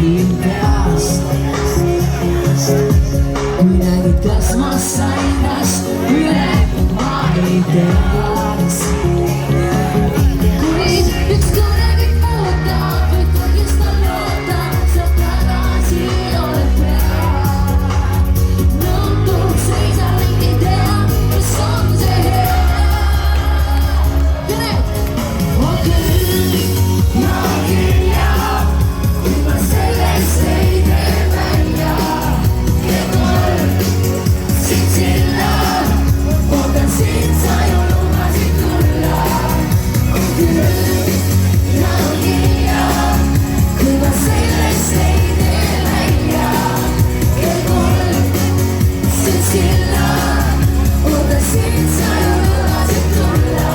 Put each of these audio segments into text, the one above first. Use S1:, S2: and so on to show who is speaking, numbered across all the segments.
S1: räägin peast. Kui nägid, kas ma sain tast üle, ma ei teaks. Kuid üks kunagi muudab, või põhjustab loota, sa tagasi oled pea. Nõutud seisa ringi tea, mis on see hea. Ja need on küll joogin ja kui ma sellest ei tee välja. Ja kord sind silla, ootan sind, sa ju lubasid tulla. On küll joogin ja kui ma sellest ei tee välja. Ja kord sind silla, ootan sind, sa ju lubasid tulla.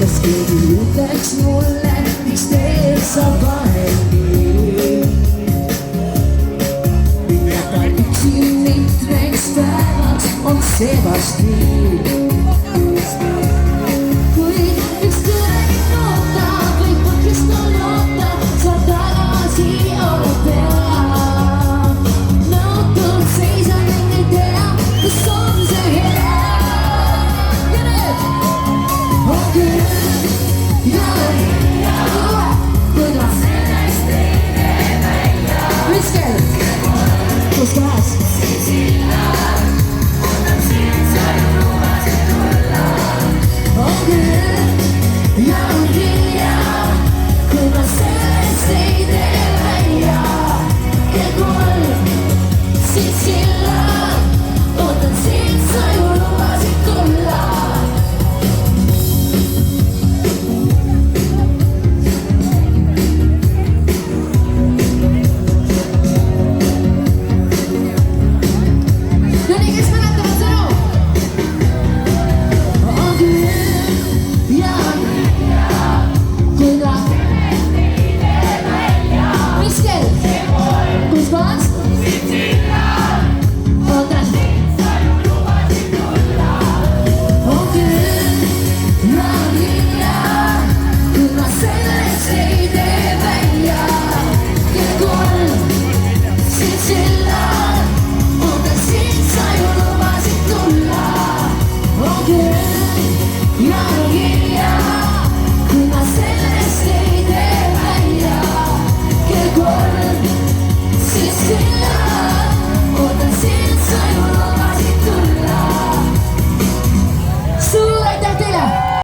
S1: Kas keegi ütleks mulle, miks teed sa paremini? Jätan üksi mitmeks päevaks, on see vast nii.